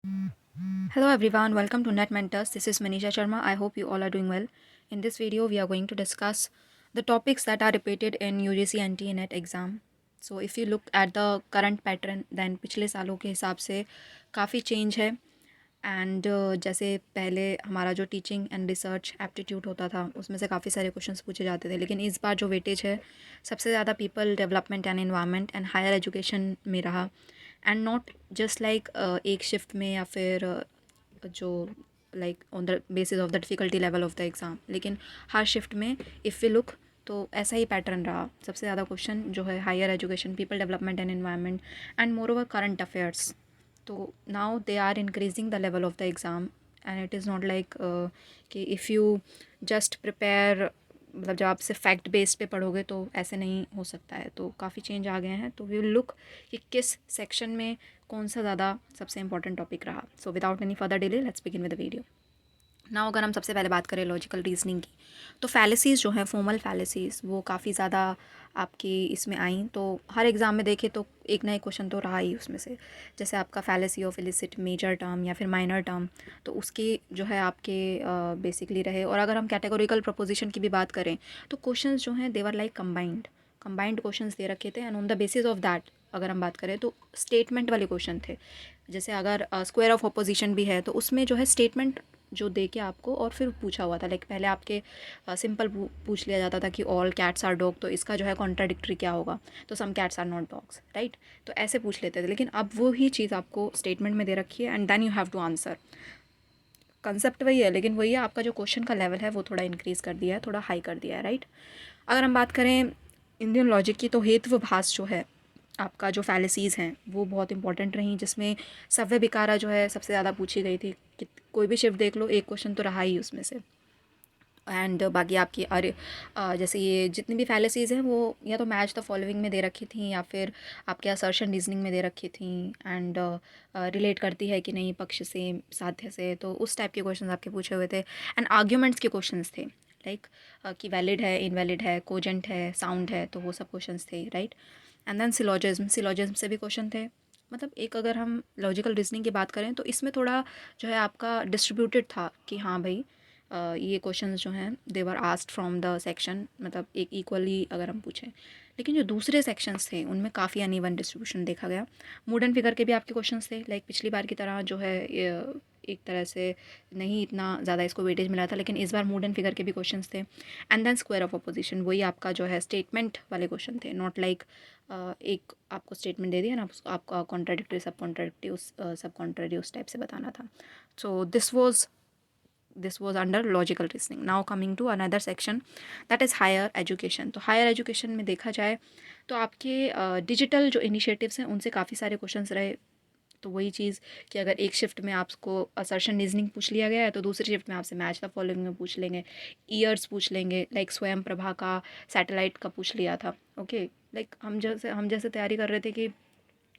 Hello everyone, welcome to Net Mentors. This is Manisha Sharma. I hope you all are doing well. In this video, we are going to discuss the topics that are repeated in UGC NT NET exam. So if you look at the current pattern, then पिछले सालों के हिसाब से काफ़ी change है and जैसे पहले हमारा जो टीचिंग एंड रिसर्च एप्टीट्यूड होता था उसमें से काफ़ी सारे क्वेश्चंस पूछे जाते थे, लेकिन इस बार जो वेटेज है सबसे ज़्यादा people development and environment and higher education में रहा एंड नॉट जस्ट लाइक एक शिफ्ट में या फिर जो like on the basis of the difficulty level of the exam, लेकिन हर शिफ्ट में इफ़ वी लुक तो ऐसा ही पैटर्न रहा। सबसे ज़्यादा क्वेश्चन जो है higher education, people development and environment and moreover current affairs. तो now they are increasing the level of the exam and it is not like कि इफ़ यू जस्ट प्रिपेयर, मतलब जब आप सिर्फ फैक्ट बेस्ड पे पढ़ोगे तो ऐसे नहीं हो सकता है। तो काफ़ी चेंज आ गए हैं। तो वी विल लुक कि किस सेक्शन में कौन सा ज़्यादा सबसे इंपॉर्टेंट टॉपिक रहा। So without any further delay let's begin with the video. ना अगर हम सबसे पहले बात करें लॉजिकल रीजनिंग की, तो फैलेसीज़ जो हैं, फॉर्मल फैलेसीज़, वो काफ़ी ज़्यादा आपकी इसमें आई। तो हर एग्ज़ाम में देखें तो एक ना एक क्वेश्चन तो रहा ही उसमें से। जैसे आपका fallacy of illicit major term या फिर माइनर टर्म, तो उसके जो है आपके बेसिकली रहे। और अगर हम कैटेगोरिकल प्रपोजिशन की भी बात करें तो क्वेश्चंस जो हैं देवर लाइक कंबाइंड क्वेश्चंस दे रखे थे and on the basis of that अगर हम बात करें तो स्टेटमेंट वाले क्वेश्चन थे। जैसे अगर स्क्वायर ऑफ अपोजिशन भी है तो उसमें जो है स्टेटमेंट जो दे के आपको और फिर पूछा हुआ था। लाइक पहले आपके सिंपल पूछ लिया जाता था कि ऑल कैट्स आर डॉग, तो इसका जो है कॉन्ट्राडिक्टरी क्या होगा, तो some cats are not dogs, right. तो ऐसे पूछ लेते थे, लेकिन अब वो ही चीज़ आपको स्टेटमेंट में दे रखी है and then you have to answer. Concept वही है, लेकिन वही है आपका जो क्वेश्चन का लेवल है वो थोड़ा इंक्रीज़ कर दिया है, थोड़ा हाई कर दिया है, राइट। अगर हम बात करें इंडियन लॉजिक की, तो हेतुभाष जो है आपका जो फैलेसीज़ हैं वो बहुत इंपॉर्टेंट रहीं, जिसमें सव्य विकारा जो है सबसे ज़्यादा पूछी गई थी। कि कोई भी शिफ्ट देख लो एक क्वेश्चन तो रहा ही उसमें से। एंड बाकी आपकी अरे जैसे ये जितनी भी फैलेसीज़ हैं वो या तो मैच द फॉलोइंग में दे रखी थी या फिर आपके असर्शन रीजनिंग में दे रखी थी एंड रिलेट करती है कि नहीं पक्ष से साध्य से, तो उस टाइप के क्वेश्चंस आपके पूछे हुए थे। एंड आर्ग्यूमेंट्स के क्वेश्चंस थे, लाइक कि वैलिड है, इनवैलिड है, कोजेंट है, साउंड है, तो वो सब क्वेश्चंस थे, राइट। एंड देन सिलोजिज्म से भी क्वेश्चन थे। मतलब एक अगर हम लॉजिकल रीजनिंग की बात करें तो इसमें थोड़ा जो है आपका डिस्ट्रीब्यूटेड था कि हाँ भाई ये क्वेश्चंस जो हैं they were asked from the section, मतलब एक इक्वली अगर हम पूछें। लेकिन जो दूसरे सेक्शंस थे उनमें काफ़ी अनइवन डिस्ट्रीब्यूशन देखा गया। मूड एंड फिगर के भी आपके क्वेश्चंस थे, लाइक पिछली बार की तरह जो है एक तरह से नहीं इतना ज़्यादा इसको वेटेज मिला था, लेकिन इस बार मूड एंड फिगर के भी क्वेश्चंस थे। And then square of opposition, वही आपका जो है स्टेटमेंट वाले क्वेश्चन थे, नॉट लाइक एक आपको स्टेटमेंट दे दिया ना, आपका कॉन्ट्राडिक्टरी सब कॉन्ट्राडिक्टरी सब कॉन्ट्रारी उस टाइप से बताना था। सो this was under logical reasoning. Now coming to another section, that is higher education. तो higher education में देखा जाए तो आपके डिजिटल जो इनिशिएटिव्स हैं उनसे काफ़ी सारे क्वेश्चंस रहे। तो वही चीज़ कि अगर एक शिफ्ट में आपको असर्शन रीजनिंग पूछ लिया गया है तो दूसरी शिफ्ट में आपसे मैच द फॉलोइंग में पूछ लेंगे, ईयर्स पूछ लेंगे, लाइक स्वयं प्रभा का सैटेलाइट का पूछ लिया था। ओके, लाइक हम जैसे तैयारी कर रहे थे कि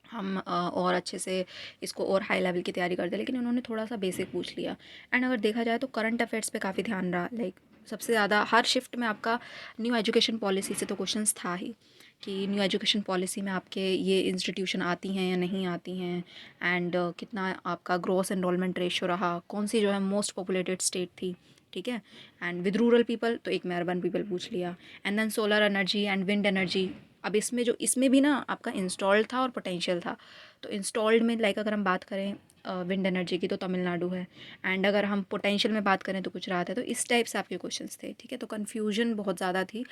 हम और अच्छे से इसको और हाई लेवल की तैयारी करते, लेकिन उन्होंने थोड़ा सा बेसिक पूछ लिया। एंड अगर देखा जाए तो करंट अफेयर्स पे काफ़ी ध्यान रहा, लाइक सबसे ज़्यादा हर शिफ्ट में आपका न्यू एजुकेशन पॉलिसी से तो क्वेश्चंस था ही कि न्यू एजुकेशन पॉलिसी में आपके ये इंस्टीट्यूशन आती हैं या नहीं आती हैं, एंड कितना आपका ग्रॉस एनरोलमेंट रेशो रहा, कौन सी जो है मोस्ट पॉपुलेटेड स्टेट थी, ठीक है। एंड विद रूरल पीपल तो एक में अर्बन पीपल पूछ लिया। And then solar energy and wind energy, अब इसमें भी ना आपका इंस्टॉल्ड था और पोटेंशियल था। तो इंस्टॉल्ड में लाइक अगर हम बात करें विंड एनर्जी की तो तमिलनाडु है, एंड अगर हम पोटेंशियल में बात करें तो गुजरात है। तो इस टाइप से आपके क्वेश्चंस थे, ठीक है। तो कन्फ्यूजन बहुत ज़्यादा थी।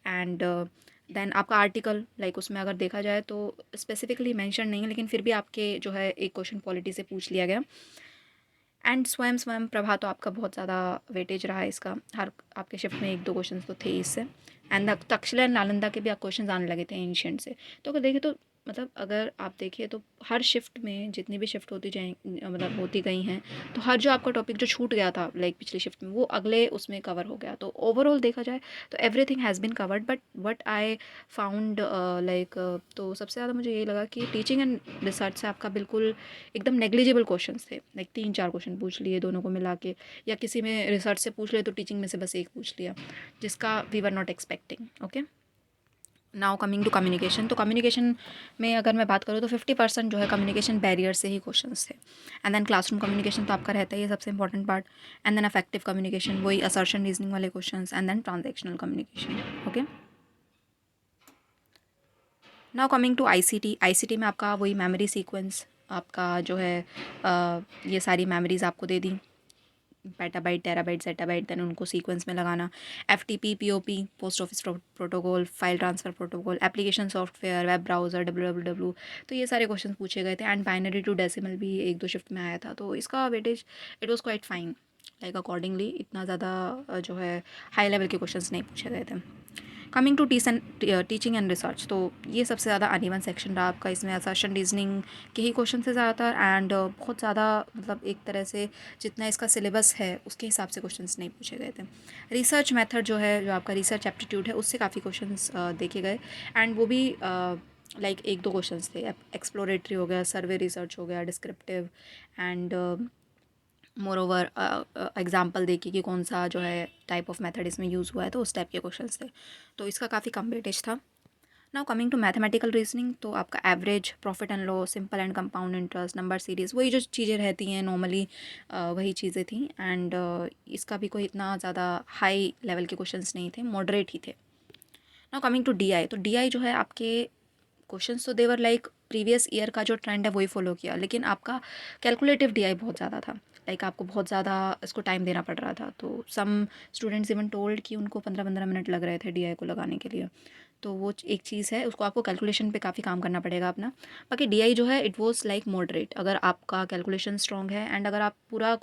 एंड देन आपका आर्टिकल, लाइक उसमें अगर देखा जाए तो स्पेसिफिकली मेंशन नहीं है, लेकिन फिर भी आपके जो है एक क्वेश्चन पॉलिटी से पूछ लिया गया। एंड स्वयं स्वयं प्रभा तो आपका बहुत ज़्यादा वेटेज रहा है इसका, हर आपके शिफ्ट में एक दो क्वेश्चंस तो थे इससे। एंड तक्षशिला एंड नालंदा के भी आप क्वेश्चंस आने लगे थे एंशियंट से। तो अगर देखें तो मतलब अगर आप देखिए तो हर शिफ्ट में जितनी भी शिफ्ट होती जाए मतलब होती गई हैं, तो हर जो आपका टॉपिक जो छूट गया था लाइक पिछली शिफ्ट में वो अगले उसमें कवर हो गया। तो ओवरऑल देखा जाए तो everything has been covered, but what I found like, तो सबसे ज़्यादा मुझे ये लगा कि टीचिंग एंड रिसर्च से आपका बिल्कुल एकदम नेग्लिजिबल क्वेश्चंस थे, लाइक 3-4 क्वेश्चन पूछ लिए दोनों को मिला के, या किसी में रिसर्च से पूछ लिए तो टीचिंग में से बस एक पूछ लिया, जिसका we were not expecting. Okay, now coming to communication, तो कम्युनिकेशन में अगर मैं बात करूँ तो 50% जो है कम्युनिकेशन बैरियर से ही क्वेश्चंस थे। एंड देन क्लासरूम कम्युनिकेशन तो आपका रहता ही है सबसे important part. And then affective communication, वही असर्शन रीजनिंग वाले questions. And then transactional communication. Okay, now coming to ICT. ICT में आपका वही मेमोरी सीक्वेंस, आपका जो है ये सारी मेमोरीज आपको दे दी, पेटाबाइट, टेराबाइट, zettabyte, देन उनको सीक्वेंस में लगाना। FTP, POP, post office protocol, file transfer protocol, application software, web browser, W. तो ये सारे क्वेश्चन पूछे गए थे। एंड बाइनरी टू डेसिमल भी एक दो शिफ्ट में आया था, तो इसका weightage it was quite fine. Like accordingly इतना ज़्यादा जो है हाई लेवल के क्वेश्चंस नहीं पूछे गए थे। Coming to teaching and research, तो ये सबसे ज़्यादा अनइवन सेक्शन रहा आपका। इसमें असर्शन रीजनिंग के ही क्वेश्चन से ज़्यादातर, एंड बहुत ज़्यादा मतलब एक तरह से जितना इसका सिलेबस है उसके हिसाब से क्वेश्चंस नहीं पूछे गए थे। रिसर्च मेथड जो है, जो आपका रिसर्च एप्टीट्यूड है, उससे काफ़ी क्वेश्चंस देखे गए। एंड वो भी लाइक एक दो क्वेश्चंस थे। एक्सप्लोरेटरी हो गया, सर्वे रिसर्च हो गया, descriptive, and more over example देखिए कि कौन सा जो है टाइप ऑफ मेथड इसमें यूज़ हुआ है, तो उस टाइप के क्वेश्चंस थे। तो इसका काफ़ी कम वेटेज था। Now coming to mathematical reasoning, तो आपका average, profit and loss, simple and compound interest, number series, वही जो चीज़ें रहती हैं नॉर्मली वही चीज़ें थी। एंड इसका भी कोई इतना ज़्यादा हाई लेवल के क्वेश्चंस नहीं थे, मॉडरेट ही थे। नाउ कमिंग टू डीआई, तो डीआई जो है आपके क्वेश्चंस तो देवर लाइक प्रीवियस ईयर का जो ट्रेंड है वही फॉलो किया, लेकिन आपका कैलकुलेटिव डीआई बहुत ज़्यादा था। लाइक आपको बहुत ज़्यादा इसको टाइम देना पड़ रहा था। तो सम स्टूडेंट्स इवन टोल्ड कि उनको 15-15 मिनट लग रहे थे डीआई को लगाने के लिए। तो वो एक चीज़ है, उसको आपको कैलकुलेशन पे काफ़ी काम करना पड़ेगा अपना। बाकी डीआई जो है इट वाज लाइक मॉडरेट, अगर आपका कैलकुलेशन स्ट्रॉन्ग है एंड अगर आप पूरा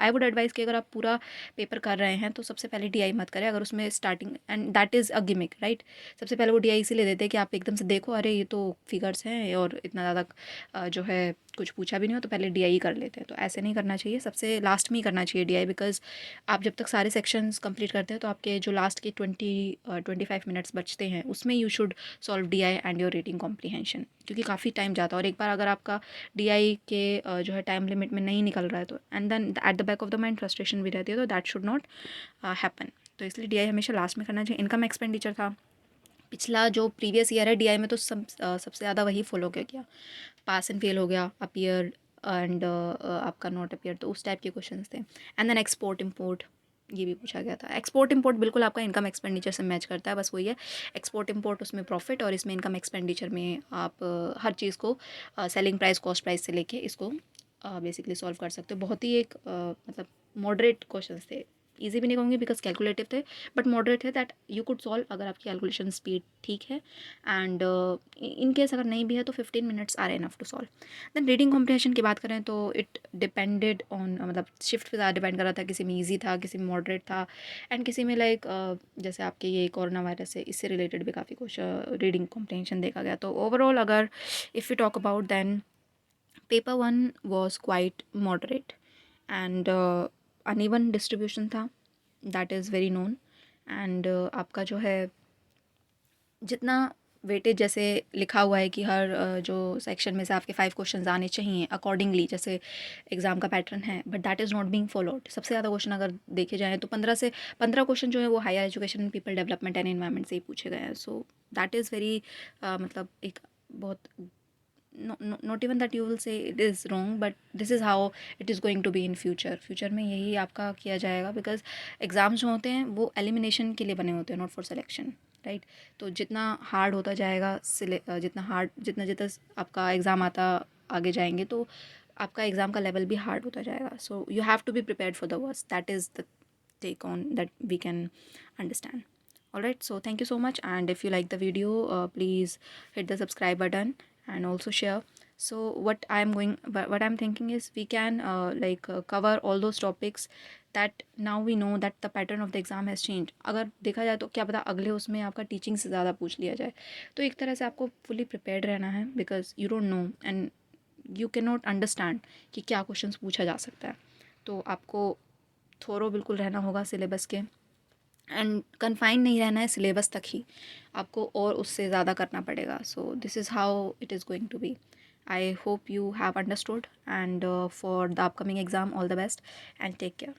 आई वुड एडवाइस कि अगर आप पूरा पेपर कर रहे हैं तो सबसे पहले डीआई मत करें। अगर उसमें starting, and that is a gimmick, right. सबसे पहले वो डीआई इसीलिए देते हैं कि आप एकदम से देखो अरे ये तो फिगर्स हैं और इतना ज़्यादा जो है कुछ पूछा भी नहीं हो, तो पहले डीआई कर लेते हैं। तो ऐसे नहीं करना चाहिए, सबसे लास्ट में ही करना चाहिए डीआई, बिकॉज आप जब तक सारे सेक्शंस कंप्लीट करते हैं तो आपके जो लास्ट के 25 मिनट्स बचते हैं उसमें you should solve DI and your reading comprehension, क्योंकि काफ़ी टाइम जाता है। और एक बार अगर आपका डीआई के जो है टाइम लिमिट में नहीं निकल रहा है तो and then at the back of the mind frustration भी रहती है, तो दैट शुड नॉट हैपन। तो इसलिए डीआई हमेशा लास्ट में करना चाहिए। इनकम एक्सपेंडिचर था पिछला जो प्रीवियस ईयर है डीआई में, तो सबसे ज़्यादा वही फॉलो किया। पास एंड फेल हो गया, अपीयर एंड आपका नॉट अपीयर, तो उस टाइप के क्वेश्चंस थे। एंड देन एक्सपोर्ट इम्पोर्ट, ये भी पूछा गया था। एक्सपोर्ट इम्पोर्ट बिल्कुल आपका इनकम एक्सपेंडिचर से मैच करता है, बस वही है। एक्सपोर्ट इम्पोर्ट उसमें प्रॉफिट, और इसमें इनकम एक्सपेंडिचर में आप हर चीज़ को सेलिंग प्राइस, कॉस्ट प्राइस से लेके इसको बेसिकली सॉल्व कर सकते हो। बहुत ही एक मतलब मॉडरेट क्वेश्चंस थे। ईजी भी नहीं कहूँगी बिकॉज कैलकुलेटिव थे, बट मॉडरेट है, दैट यू कुड सॉल्व अगर आपकी कैलकुलेशन स्पीड ठीक है। एंड इन केस अगर नहीं भी है तो 15 minutes are enough to solve. Then reading comprehension की बात करें तो इट डिपेंडेड ऑन, मतलब शिफ्ट पे ज़्यादा डिपेंड कर रहा था। किसी में ईजी था, किसी में मॉडरेट था, एंड किसी में लाइक जैसे आपके ये कोरोना वायरस है, इससे रिलेटेड भी काफ़ी कुछ रीडिंग कॉम्प्रिहेंशन देखा गया। तो ओवरऑल अगर if you talk about, then paper one was quite moderate and uneven distribution था, that is very known. And आपका जो है जितना वेटेज जैसे लिखा हुआ है कि हर जो सेक्शन में से आपके 5 क्वेश्चंस आने चाहिए अकॉर्डिंगली, जैसे एग्ज़ाम का पैटर्न है, but that is not being followed. सबसे ज़्यादा क्वेश्चन अगर देखे जाएँ तो 15 क्वेश्चन जो है वो higher education, people development and environment से ही पूछे गए हैं। सो दैट इज़ वेरी मतलब एक बहुत not even that you will say it is wrong, but this is how it is going to be in future में यही आपका किया जाएगा। बिकॉज एग्ज़ाम्स जो होते हैं वो एलिमिनेशन के लिए बने होते हैं, नॉट फॉर सिलेक्शन, राइट। तो जितना हार्ड होता जाएगा जितना जितना आपका एग्ज़ाम आता आगे जाएंगे, तो आपका एग्ज़ाम का लेवल भी हार्ड होता जाएगा। So you have to be prepared for the worst, that is the take on that we can understand. All right, so thank you so much, and if you like the video, please hit the subscribe button and also share. So what I'm thinking is we can cover all those topics that now we know that the pattern of the exam has changed. अगर देखा जाए तो क्या पता अगले उसमें आपका teaching से ज़्यादा पूछ लिया जाए, तो एक तरह से आपको फुली प्रिपेयर्ड रहना है, because you don't know and you can not understand कि क्या क्वेश्चंस पूछा जा सकता है। तो आपको थोरो बिल्कुल रहना होगा सिलेबस के, एंड कन्फाइन नहीं रहना है सिलेबस तक ही, आपको और उससे ज़्यादा करना पड़ेगा। So this is how it is going to be. I hope you have understood, and for the upcoming exam, all the best and take care.